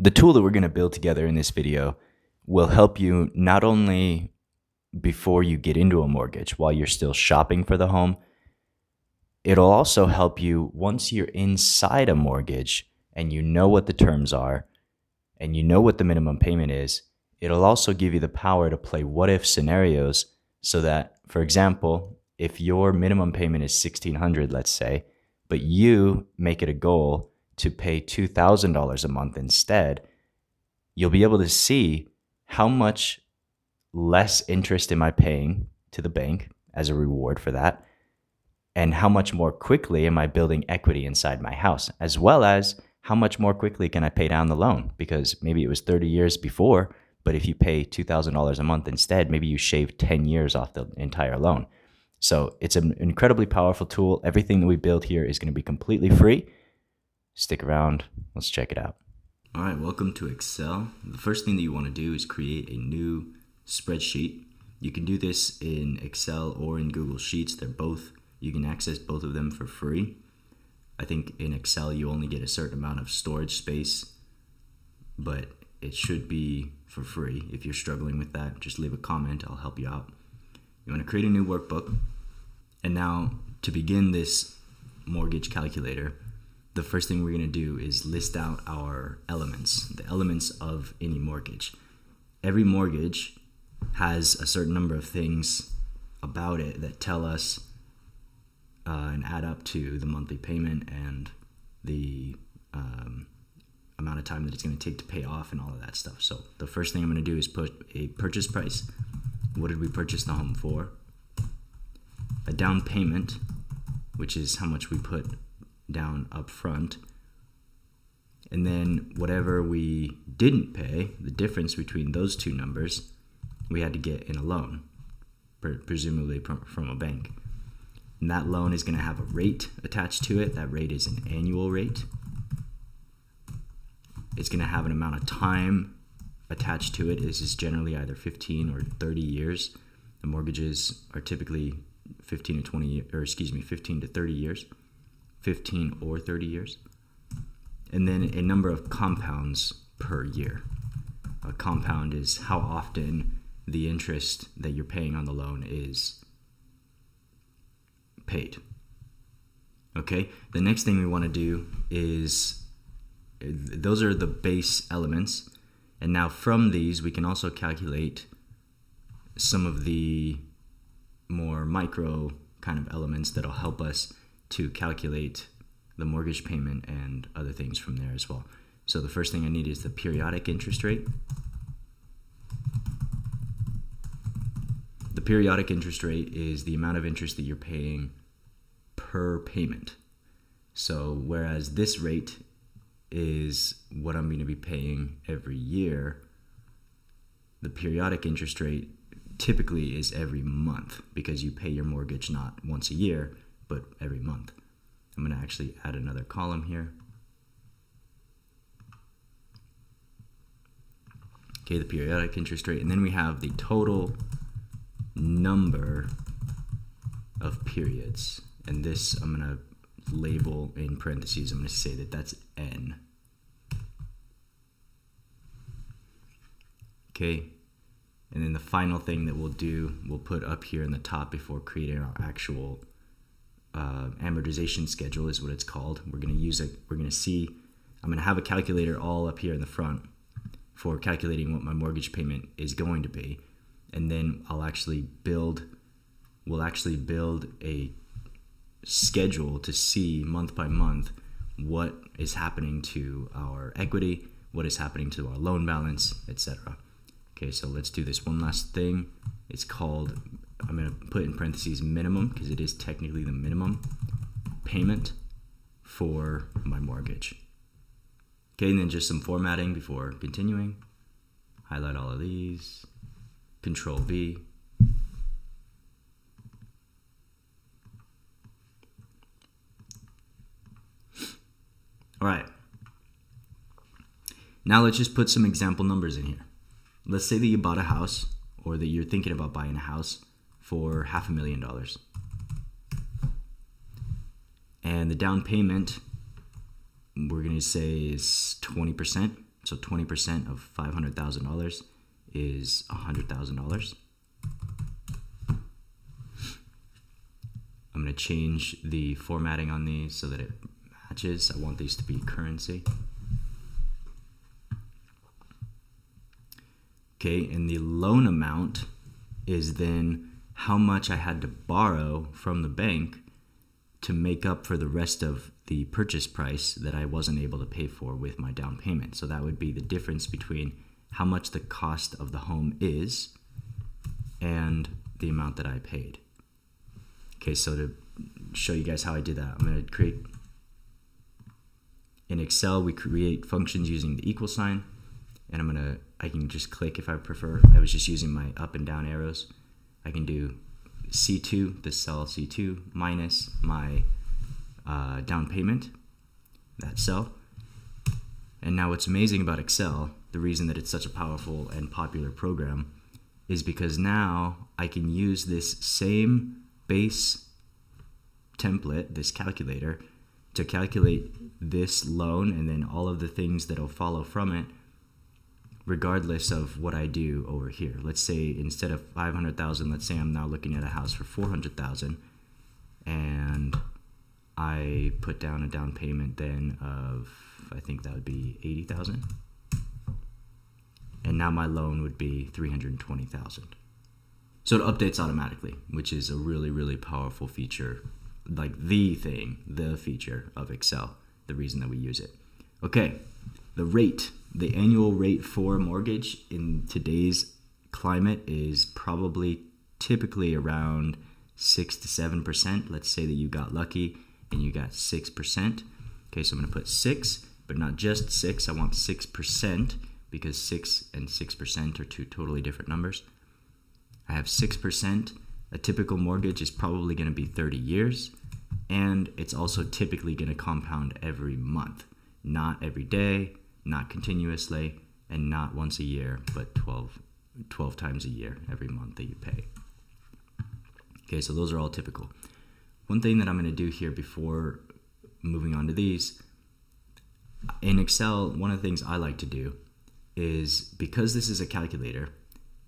The tool that we're going to build together in this video will help you not only before you get into a mortgage, while you're still shopping for the home, it'll also help you once you're inside a mortgage and you know what the terms are and you know what the minimum payment is. It'll also give you the power to play what if scenarios so that, for example, if your minimum payment is $1,600, let's say, but you make it a goal to pay $2,000 a month instead, you'll be able to see how much less interest am I paying to the bank as a reward for that, and how much more quickly am I building equity inside my house, as well as how much more quickly can I pay down the loan, because maybe it was 30 years before, but if you pay $2,000 a month instead, maybe you shave 10 years off the entire loan. So it's an incredibly powerful tool. Everything that we build here is going to be completely free. Stick around. Let's check it out. All right, welcome to Excel. The first thing that you want to do is create a new spreadsheet. You can do this in Excel or in Google Sheets. You can access both of them for free. I think in Excel you only get a certain amount of storage space, but it should be for free. If you're struggling with that, just leave a comment. I'll help you out. You want to create a new workbook. And now to begin this mortgage calculator, the first thing we're going to do is list out our elements, the elements of any mortgage. Every mortgage has a certain number of things about it that tell us and add up to the monthly payment and the amount of time that it's going to take to pay off and all of that stuff. So the first thing I'm going to do is put a purchase price. What did we purchase the home for? A down payment, which is how much we put down up front. And then whatever we didn't pay, the difference between those two numbers, we had to get in a loan, presumably from a bank. And that loan is going to have a rate attached to it. That rate is an annual rate. It's going to have an amount of time attached to it. This is generally either 15 or 30 years. The mortgages are typically 15 to 30 years. 15 or 30 years. And then a number of compounds per year. A compound is how often the interest that you're paying on the loan is paid. Okay, the next thing we want to do is, those are the base elements, and now from these we can also calculate some of the more micro kind of elements that'll help us to calculate the mortgage payment and other things from there as well. So the first thing I need is the periodic interest rate. The periodic interest rate is the amount of interest that you're paying per payment. So whereas this rate is what I'm going to be paying every year, the periodic interest rate typically is every month, because you pay your mortgage not once a year, but every month. I'm going to actually add another column here. Okay, the periodic interest rate, and then we have the total number of periods. And this I'm going to label in parentheses. I'm going to say that that's N. Okay, and then the final thing that we'll do, we'll put up here in the top before creating our actual amortization schedule is what it's called. We're going to use it. We're going to see, I'm going to have a calculator all up here in the front for calculating what my mortgage payment is going to be. And then we'll actually build a schedule to see month by month what is happening to our equity, what is happening to our loan balance, etc. Okay, so let's do this one last thing. It's called, I'm going to put in parentheses minimum, because it is technically the minimum payment for my mortgage. Okay, and then just some formatting before continuing. Highlight all of these. Control V. All right. Now let's just put some example numbers in here. Let's say that you bought a house, or that you're thinking about buying a house for $500,000. And the down payment, we're going to say, is 20%. So 20% of $500,000 is $100,000. I'm going to change the formatting on these so that it matches. I want these to be currency. Okay, and the loan amount is then how much I had to borrow from the bank to make up for the rest of the purchase price that I wasn't able to pay for with my down payment. So that would be the difference between how much the cost of the home is and the amount that I paid. Okay, so to show you guys how I did that, I'm going to create, in Excel, we create functions using the equal sign, and I can just click if I prefer. I was just using my up and down arrows. I can do C2, this cell C2, minus my down payment, that cell. And now what's amazing about Excel, the reason that it's such a powerful and popular program, is because now I can use this same base template, this calculator, to calculate this loan and then all of the things that will follow from it, regardless of what I do over here. Let's say instead of 500,000, let's say I'm now looking at a house for 400,000, and I put down a down payment then of, I think that would be 80,000, and now my loan would be 320,000. So it updates automatically, which is a really, really powerful feature, like the feature of Excel, the reason that we use it. Okay, the annual rate for a mortgage in today's climate is probably typically around 6 to 7%. Let's say that you got lucky and you got 6%. Okay, so I'm gonna put 6, but not just 6, I want 6%, because 6 and 6% are two totally different numbers. I have 6%. A typical mortgage is probably going to be 30 years, and it's also typically going to compound every month, not every day, not continuously, and not once a year, but 12 times a year, every month that you pay. Okay, so those are all typical. One thing that I'm going to do here before moving on to these, in Excel, one of the things I like to do is, because this is a calculator,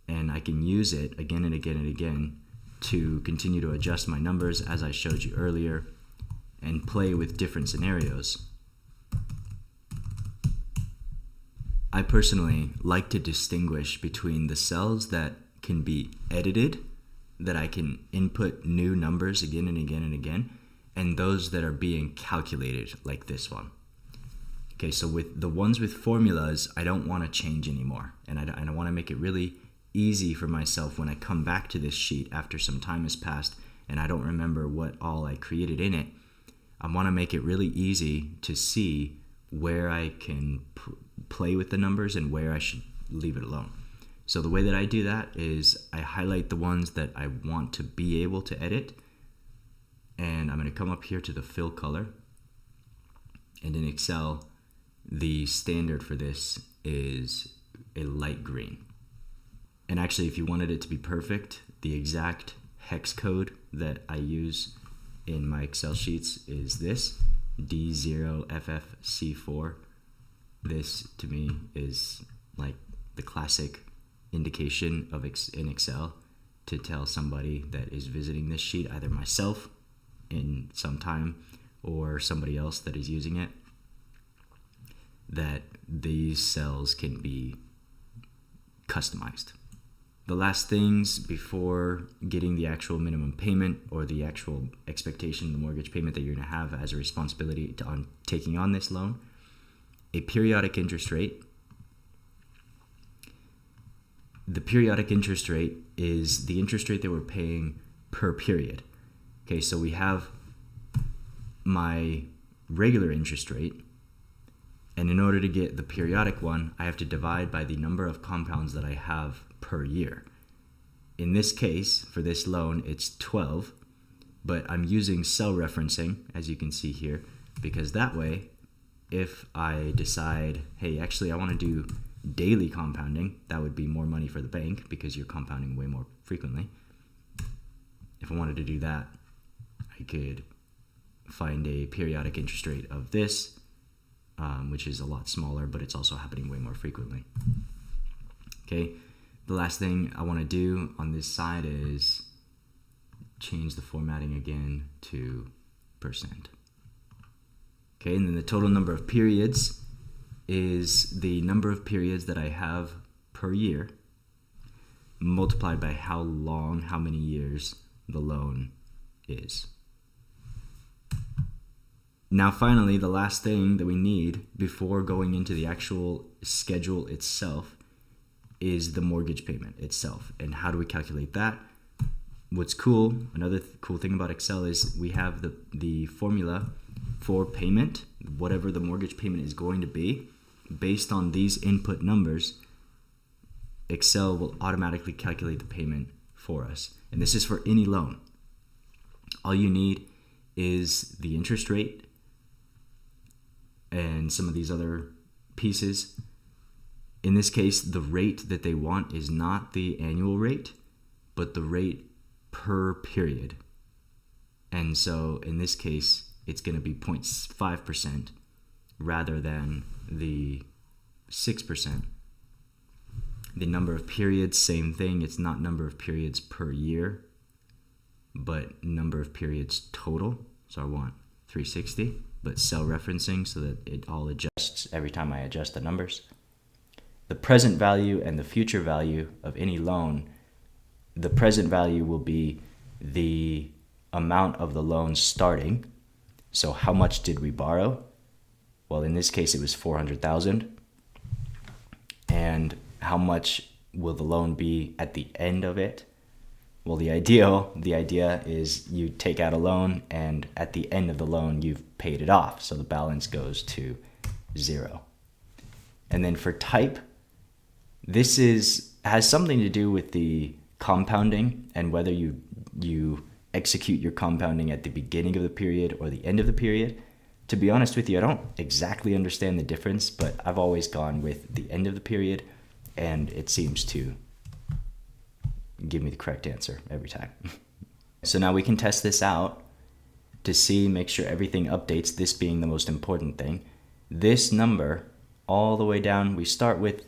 and I can use it again and again and again to continue to adjust my numbers as I showed you earlier and play with different scenarios. I personally like to distinguish between the cells that can be edited, that I can input new numbers again and again and again, and those that are being calculated, like this one. Okay, so with the ones with formulas, I don't want to change anymore, and I want to make it really easy for myself when I come back to this sheet after some time has passed and I don't remember what all I created in it. I want to make it really easy to see where I can play with the numbers and where I should leave it alone. So the way that I do that is I highlight the ones that I want to be able to edit, and I'm going to come up here to the fill color, and in Excel the standard for this is a light green. And actually, if you wanted it to be perfect, the exact hex code that I use in my Excel sheets is this, D0FFC4. This, to me, is like the classic indication of in Excel to tell somebody that is visiting this sheet, either myself in some time or somebody else that is using it, that these cells can be customized. The last things before getting the actual minimum payment or the actual expectation, the mortgage payment that you're going to have as a responsibility on taking on this loan, a periodic interest rate. The periodic interest rate is the interest rate that we're paying per period. Okay, so we have my regular interest rate, and in order to get the periodic one, I have to divide by the number of compounds that I have per year. In this case, for this loan, it's 12, but I'm using cell referencing, as you can see here, because that way, if I decide, hey, actually I want to do daily compounding, that would be more money for the bank because you're compounding way more frequently. If I wanted to do that, I could find a periodic interest rate of this, which is a lot smaller, but it's also happening way more frequently. Okay, the last thing I want to do on this side is change the formatting again to %. Okay, and then the total number of periods is the number of periods that I have per year multiplied by how long, how many years the loan is. Now finally, the last thing that we need before going into the actual schedule itself is the mortgage payment itself. And how do we calculate that? What's cool, another cool thing about Excel is we have the formula for payment, whatever the mortgage payment is going to be. Based on these input numbers, Excel will automatically calculate the payment for us. And this is for any loan. All you need is the interest rate and some of these other pieces. In this case, the rate that they want is not the annual rate, but the rate per period. And so in this case, it's going to be 0.5% rather than the 6%. The number of periods, same thing. It's not number of periods per year, but number of periods total. So I want 360, but cell referencing so that it all adjusts every time I adjust the numbers. The present value and the future value of any loan, the present value will be the amount of the loan starting. So how much did we borrow? Well, in this case, it was $400,000. And how much will the loan be at the end of it? Well, the idea is you take out a loan, and at the end of the loan, you've paid it off. So the balance goes to 0. And then for type, this has something to do with the compounding and whether you execute your compounding at the beginning of the period or the end of the period. To be honest with you, I don't exactly understand the difference, but I've always gone with the end of the period, and it seems to give me the correct answer every time. So now we can test this out to see, make sure everything updates, this being the most important thing. This number, all the way down, we start with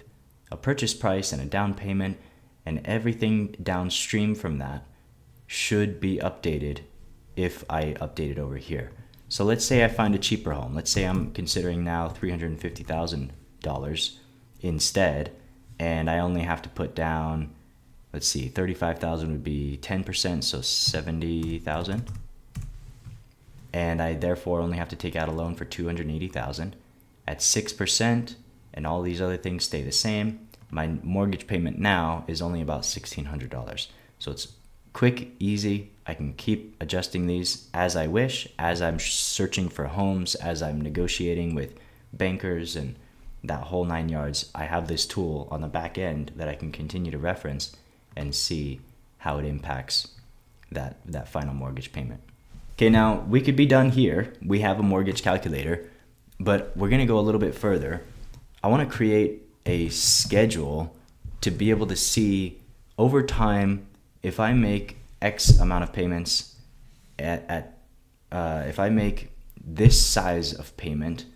a purchase price and a down payment, and everything downstream from that should be updated if I update it over here. So let's say I find a cheaper home. Let's say I'm considering now $350,000 instead, and I only have to put down, let's see, $35,000 would be 10%, so $70,000. And I therefore only have to take out a loan for $280,000 at 6%, and all these other things stay the same. My mortgage payment now is only about $1,600. So it's quick, easy. I can keep adjusting these as I wish, as I'm searching for homes, as I'm negotiating with bankers and that whole 9 yards. I have this tool on the back end that I can continue to reference and see how it impacts that final mortgage payment. Okay, now we could be done here. We have a mortgage calculator, but we're gonna go a little bit further. I wanna create a schedule to be able to see over time if I make X amount of payments if I make this size of payment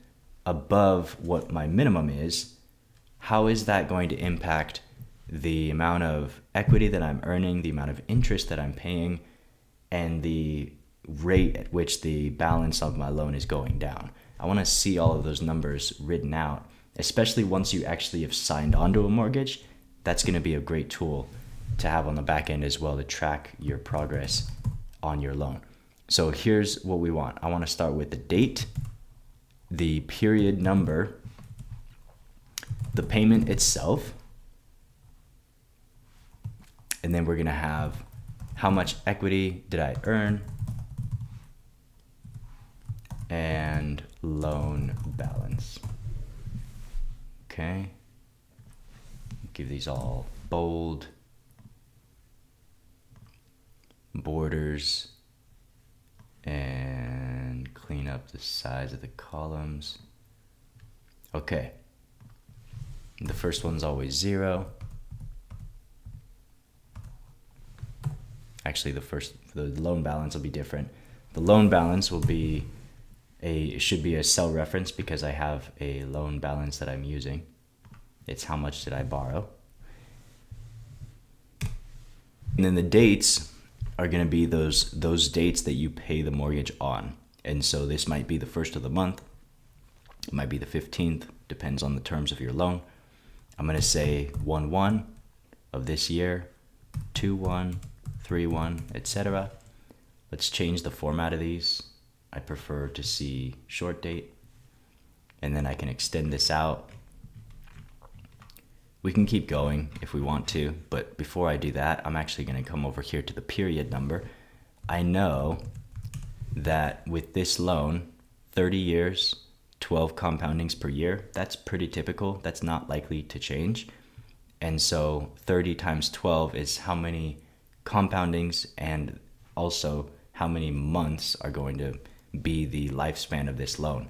above what my minimum is, how is that going to impact the amount of equity that I'm earning, the amount of interest that I'm paying, and the rate at which the balance of my loan is going down? I want to see all of those numbers written out, especially once you actually have signed onto a mortgage. That's going to be a great tool to have on the back end as well to track your progress on your loan. So here's what we want. I want to start with the date, the period number, the payment itself, and then we're going to have how much equity did I earn, and loan balance. Okay. Give these all bold, borders, and clean up the size of the columns. Okay. The first one's always 0. Actually, the loan balance will be different. The loan balance will be it should be a cell reference because I have a loan balance that I'm using. It's how much did I borrow. And then the dates are going to be those dates that you pay the mortgage on. And so this might be the first of the month. It might be the 15th, depends on the terms of your loan. I'm going to say 1/1 of this year, 2/1, 3/1, etc. Let's change the format of these. I prefer to see short date. And then I can extend this out. We can keep going if we want to, but before I do that, I'm actually going to come over here to the period number. I know that with this loan, 30 years, 12 compoundings per year, that's pretty typical. That's not likely to change. And so 30 times 12 is how many compoundings and also how many months are going to be the lifespan of this loan.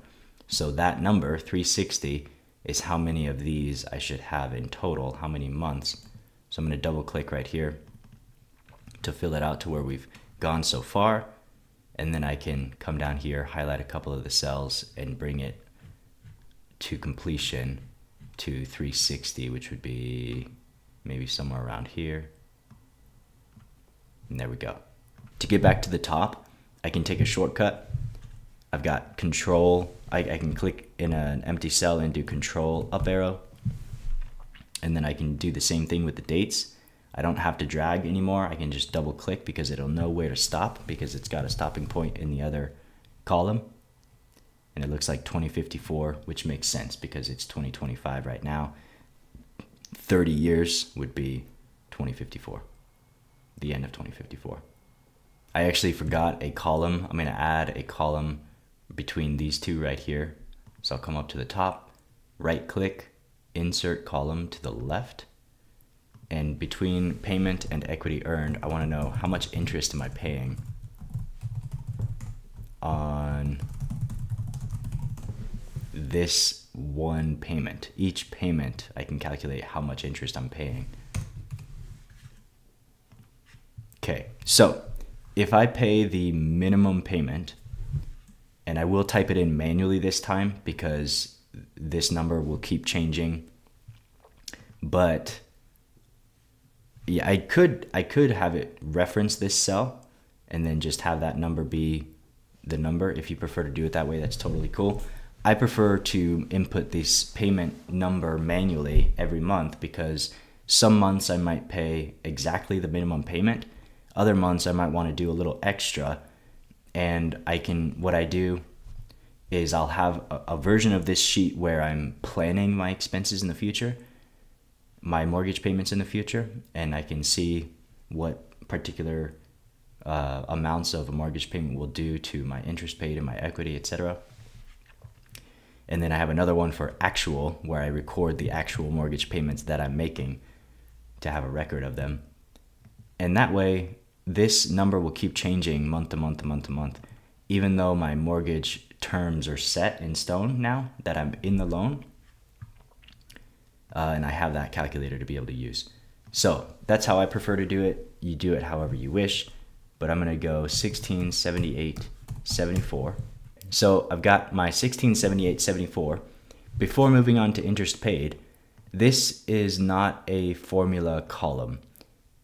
So that number, 360, is how many of these I should have in total, how many months. So I'm going to double click right here to fill it out to where we've gone so far. And then I can come down here, highlight a couple of the cells and bring it to completion to 360, which would be maybe somewhere around here. And there we go. To get back to the top, I can take a shortcut. I've got control. I can click in an empty cell and do control up arrow. And then I can do the same thing with the dates. I don't have to drag anymore. I can just double click because it'll know where to stop because it's got a stopping point in the other column. And it looks like 2054, which makes sense because it's 2025 right now. 30 years would be 2054, the end of 2054. I actually forgot a column. I'm going to add a column between these two right here. So I'll come up to the top, right click, insert column to the left. And between payment and equity earned, I want to know how much interest am I paying on this one payment. Each payment, I can calculate how much interest I'm paying. Okay, so if I pay the minimum payment, and I will type it in manually this time because this number will keep changing, but yeah, I could have it reference this cell and then just have that number be the number. If you prefer to do it that way, that's totally cool. I prefer to input this payment number manually every month because some months I might pay exactly the minimum payment. Other months I might want to do a little extra, and what I do is I'll have a version of this sheet where I'm planning my expenses in the future, my mortgage payments in the future, and I can see what particular amounts of a mortgage payment will do to my interest paid and my equity, etc. And then I have another one for actual, where I record the actual mortgage payments that I'm making to have a record of them. And that way, this number will keep changing month to month to month to month, even though my mortgage terms are set in stone now that I'm in the loan. And I have that calculator to be able to use. So that's how I prefer to do it. You do it however you wish, but I'm going to go 1678.74. So I've got my 1678.74. Before moving on to interest paid, this is not a formula column.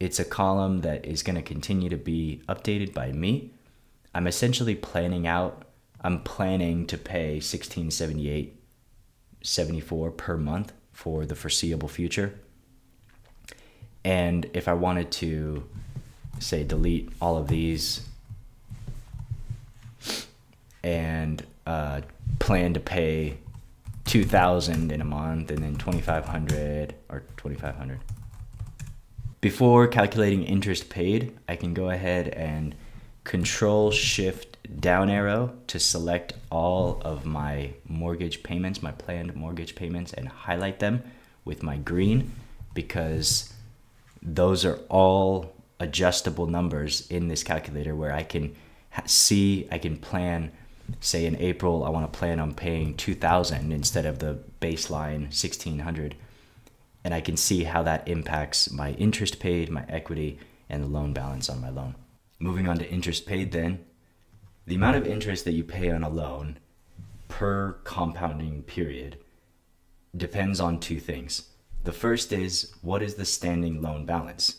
It's a column that is going to continue to be updated by me. I'm essentially planning to pay 1678.74 per month for the foreseeable future. And if I wanted to, say, delete all of these and plan to pay $2,000 in a month and then $2,500 or $2,500. Before calculating interest paid, I can go ahead and Control-Shift down arrow to select all of my mortgage payments, my planned mortgage payments, and highlight them with my green because those are all adjustable numbers in this calculator where I can plan, say in April, I want to plan on paying $2,000 instead of the baseline $1,600. And I can see how that impacts my interest paid, my equity, and the loan balance on my loan. Moving on to interest paid then. The amount of interest that you pay on a loan per compounding period depends on two things. The first is, what is the standing loan balance?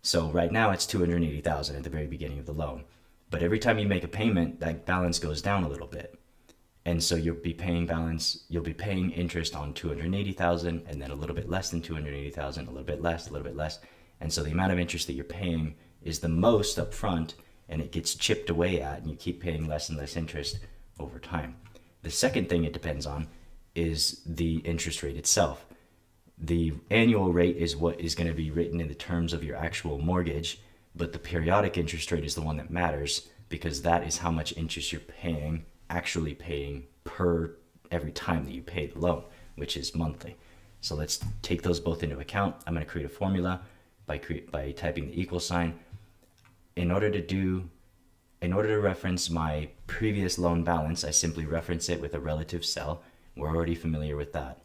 So right now it's $280,000 at the very beginning of the loan. But every time you make a payment, that balance goes down a little bit. And so you'll be paying interest on $280,000 and then a little bit less than $280,000, a little bit less, a little bit less. And so the amount of interest that you're paying is the most up front, and it gets chipped away at, and you keep paying less and less interest over time. The second thing it depends on is the interest rate itself. The annual rate is what is going to be written in the terms of your actual mortgage, but the periodic interest rate is the one that matters, because that is how much interest you're actually paying per every time that you pay the loan, which is monthly. So let's take those both into account. I'm going to create a formula by typing the equal sign. In order to reference my previous loan balance, I simply reference it with a relative cell. We're already familiar with that.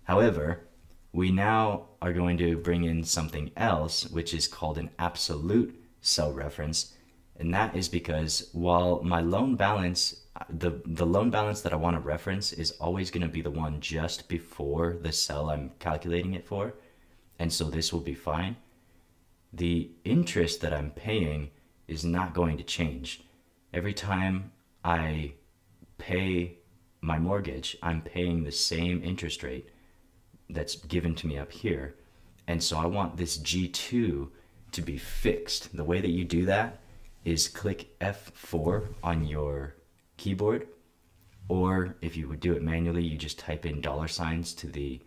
However, we now are going to bring in something else, which is called an absolute cell reference. And that is because while my loan balance, the loan balance that I want to reference is always going to be the one just before the cell I'm calculating it for, and so this will be fine, the interest that I'm paying is not going to change. Every time I pay my mortgage, I'm paying the same interest rate that's given to me up here. And so I want this G2 to be fixed. The way that you do that is click F4 on your keyboard, or if you would do it manually, you just type in $signs to the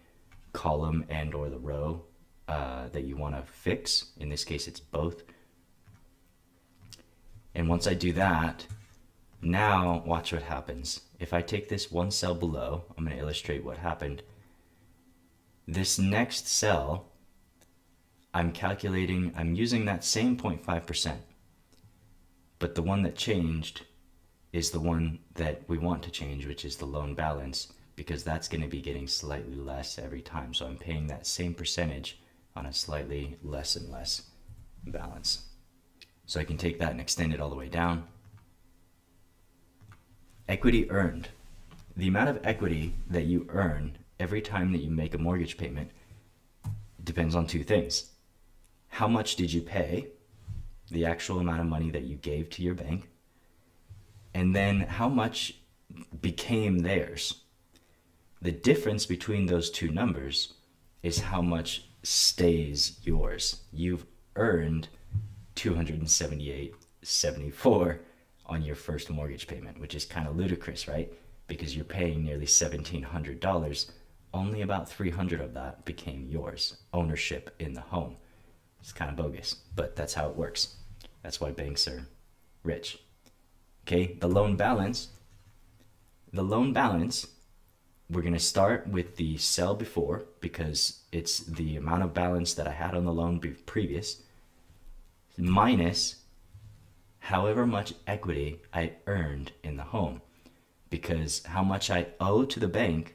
column and or the row that you want to fix. In this case, it's both. And once I do that, now watch what happens. If I take this one cell below, I'm going to illustrate what happened. This next cell, I'm using that same 0.5%, but the one that changed is the one that we want to change, which is the loan balance, because that's going to be getting slightly less every time. So I'm paying that same percentage on a slightly less and less balance. So I can take that and extend it all the way down. Equity earned. The amount of equity that you earn every time that you make a mortgage payment depends on two things. How much did you pay? The actual amount of money that you gave to your bank. And then how much became theirs. The difference between those two numbers is how much stays yours. You've earned $278.74 on your first mortgage payment, which is kind of ludicrous, right? Because you're paying nearly $1,700. Only about $300 of that became yours, ownership in the home. It's kind of bogus, but that's how it works. That's why banks are rich. Okay, the loan balance, we're going to start with the cell before, because it's the amount of balance that I had on the loan previous, minus however much equity I earned in the home, because how much I owe to the bank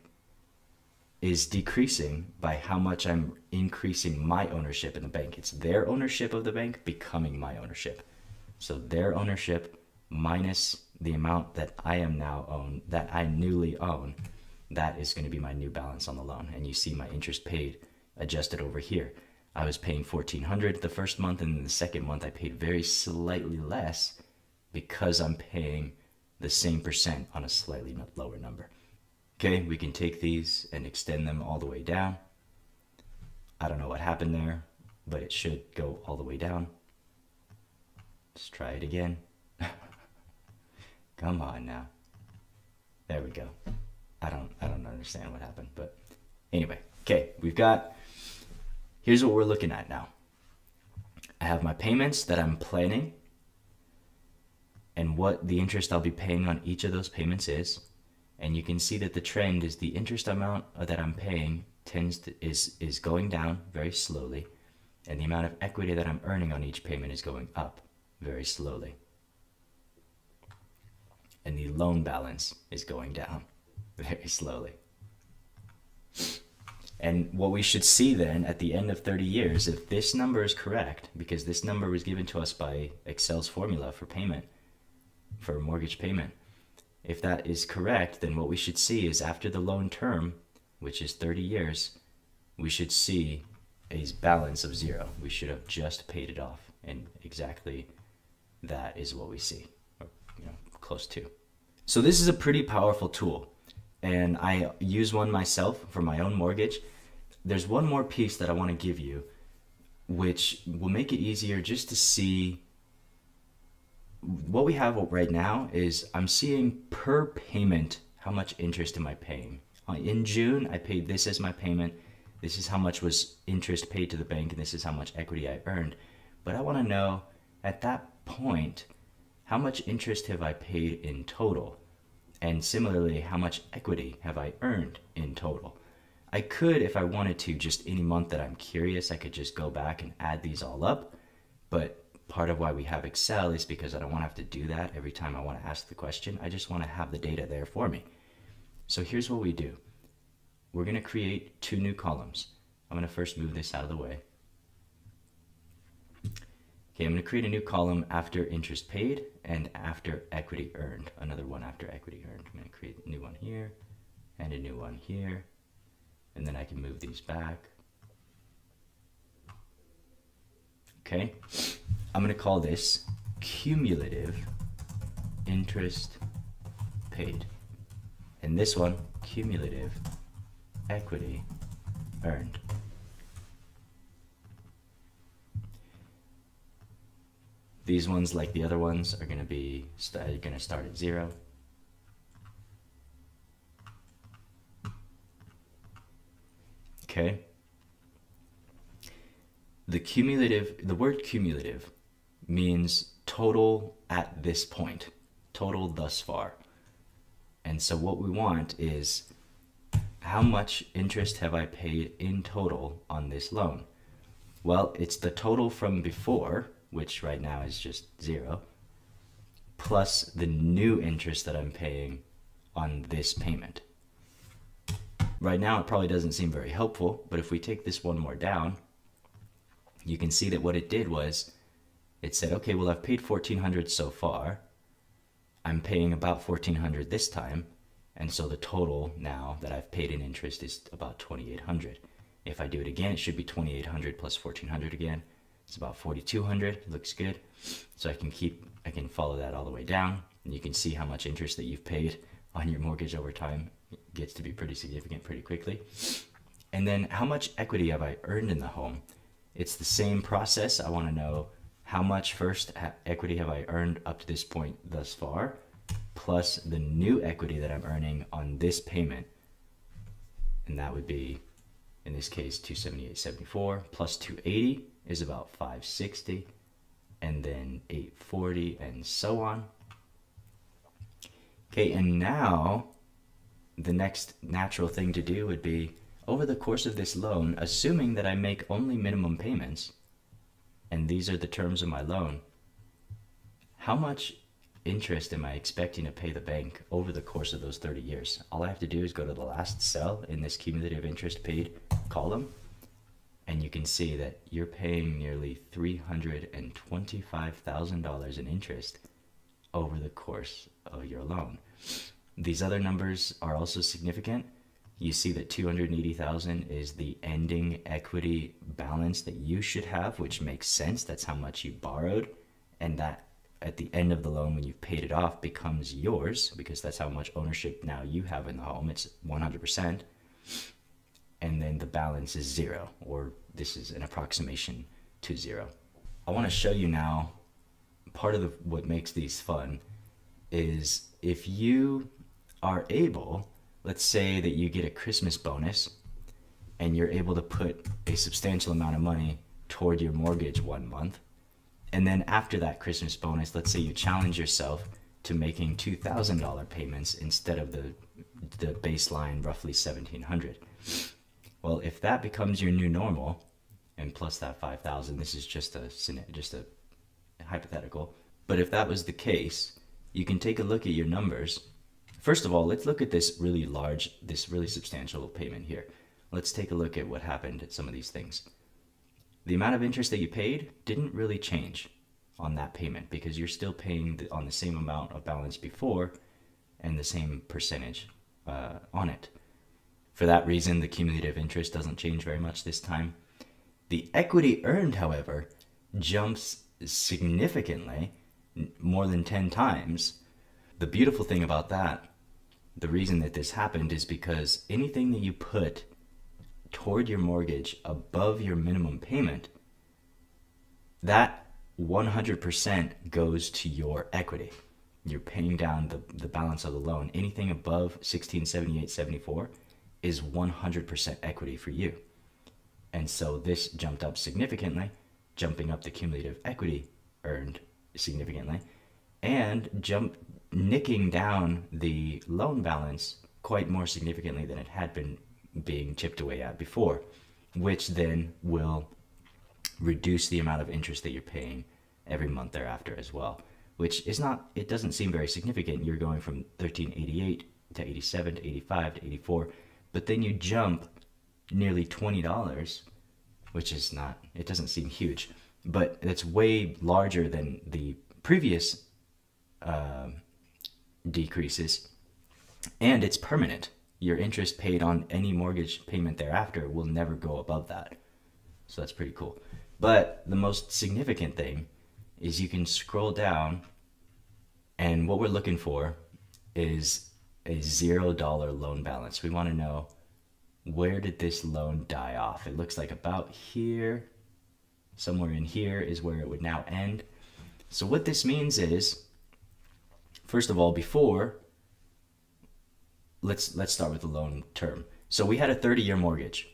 is decreasing by how much I'm increasing my ownership in the bank. It's their ownership of the bank becoming my ownership. So their ownership minus the amount that I am now own, that I newly own, that is going to be my new balance on the loan. And you see my interest paid adjusted over here. I was paying $1,400 the first month, and then the second month I paid very slightly less because I'm paying the same percent on a slightly lower number. Okay, we can take these and extend them all the way down. I don't know what happened there, but it should go all the way down. Let's try it again. Come on now. There we go. I don't understand what happened, but anyway. Okay, here's what we're looking at now. I have my payments that I'm planning and what the interest I'll be paying on each of those payments is. And you can see that the trend is the interest amount that I'm paying is going down very slowly, and the amount of equity that I'm earning on each payment is going up very slowly. And the loan balance is going down very slowly. And what we should see then at the end of 30 years, if this number is correct, because this number was given to us by Excel's formula for payment, for mortgage payment, If that is correct, then what we should see is after the loan term, which is 30 years, we should see a balance of 0. We should have just paid it off, and exactly that is what we see, or close to. So this is a pretty powerful tool, and I use one myself for my own mortgage. There's one more piece that I want to give you, which will make it easier just to see. What we have right now is I'm seeing per payment how much interest am I paying. In June, I paid this as my payment. This is how much was interest paid to the bank, and this is how much equity I earned. But I want to know at that point, how much interest have I paid in total? And similarly, how much equity have I earned in total? I could, if I wanted to, just any month that I'm curious, I could just go back and add these all up. But part of why we have Excel is because I don't want to have to do that every time I want to ask the question. I just want to have the data there for me. So here's what we do. We're going to create 2 new columns. I'm going to first move this out of the way. Okay, I'm going to create a new column after interest paid and after equity earned. Another one after equity earned. I'm going to create a new one here and a new one here. And then I can move these back. Okay, I'm going to call this cumulative interest paid. And this one, cumulative equity earned. These ones, like the other ones, are going to start at 0. Okay. The word cumulative means total at this point, total thus far. And so what we want is how much interest have I paid in total on this loan? Well, it's the total from before, which right now is just 0, plus the new interest that I'm paying on this payment. Right now it probably doesn't seem very helpful, but if we take this one more down, you can see that what it did was it said, okay, well, I've paid $1,400 so far. I'm paying about $1,400 this time. And so the total now that I've paid in interest is about $2,800. If I do it again, it should be $2,800 plus $1,400 again. It's about $4,200. It looks good. So I can follow that all the way down. And you can see how much interest that you've paid on your mortgage over time. It gets to be pretty significant pretty quickly. And then how much equity have I earned in the home? It's the same process. I want to know how much first equity have I earned up to this point thus far, plus the new equity that I'm earning on this payment. And that would be, in this case, $278.74 plus $280 is about $560, and then $840, and so on. Okay, and now the next natural thing to do would be, over the course of this loan, assuming that I make only minimum payments, and these are the terms of my loan, how much interest am I expecting to pay the bank over the course of those 30 years? All I have to do is go to the last cell in this cumulative interest paid column, and you can see that you're paying nearly $325,000 in interest over the course of your loan. These other numbers are also significant. You see that $280,000 is the ending equity balance that you should have, which makes sense. That's how much you borrowed, and that at the end of the loan, when you've paid it off, becomes yours, because that's how much ownership now you have in the home. It's 100%. And then the balance is 0, or this is an approximation to 0. I want to show you now, part of what makes these fun is if you are able, let's say that you get a Christmas bonus and you're able to put a substantial amount of money toward your mortgage one month. And then after that Christmas bonus, let's say you challenge yourself to making $2,000 payments instead of the baseline roughly $1,700. Well, if that becomes your new normal, and plus that $5,000, this is just a hypothetical. But if that was the case, you can take a look at your numbers. First of all, let's look at this really substantial payment here. Let's take a look at what happened at some of these things. The amount of interest that you paid didn't really change on that payment because you're still paying on the same amount of balance before, and the same percentage on it. For that reason, the cumulative interest doesn't change very much this time. The equity earned, however, jumps significantly, more than 10 times. The beautiful thing about that, the reason that this happened, is because anything that you put toward your mortgage above your minimum payment, that 100% goes to your equity. You're paying down the balance of the loan. Anything above 1678.74 is 100% equity for you. And so this jumped up significantly, jumping up the cumulative equity earned significantly, and nicking down the loan balance quite more significantly than it had been being chipped away at before, which then will reduce the amount of interest that you're paying every month thereafter as well, which is not, it doesn't seem very significant. You're going from 1388 to 87 to 85 to 84, but then you jump nearly $20, which is not, it doesn't seem huge, but it's way larger than the previous decreases, and it's permanent. Your interest paid on any mortgage payment thereafter will never go above that. So that's pretty cool. But the most significant thing is you can scroll down, and what we're looking for is a $0 loan balance. We want to know, where did this loan die off? It looks like about here, somewhere in here is where it would now end. So what this means is, first of all, before, let's start with the loan term. So we had a 30-year mortgage.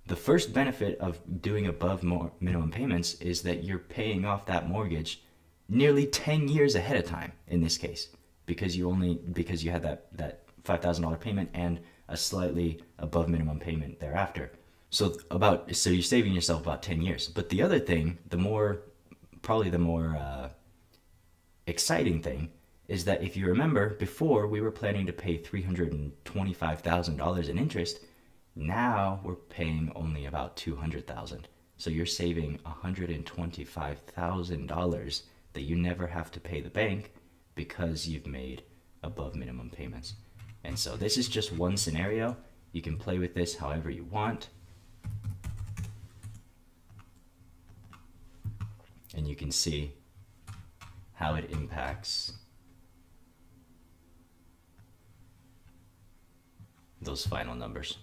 The first benefit of doing above minimum payments is that you're paying off that mortgage nearly 10 years ahead of time in this case, because you had that $5,000 payment and a slightly above minimum payment thereafter. So you're saving yourself about 10 years. But the other thing, probably the more exciting thing, is that if you remember, before we were planning to pay $325,000 in interest. Now we're paying only about $200,000. So you're saving $125,000 that you never have to pay the bank because you've made above minimum payments. And so this is just one scenario. You can play with this however you want. And you can see how it impacts those final numbers.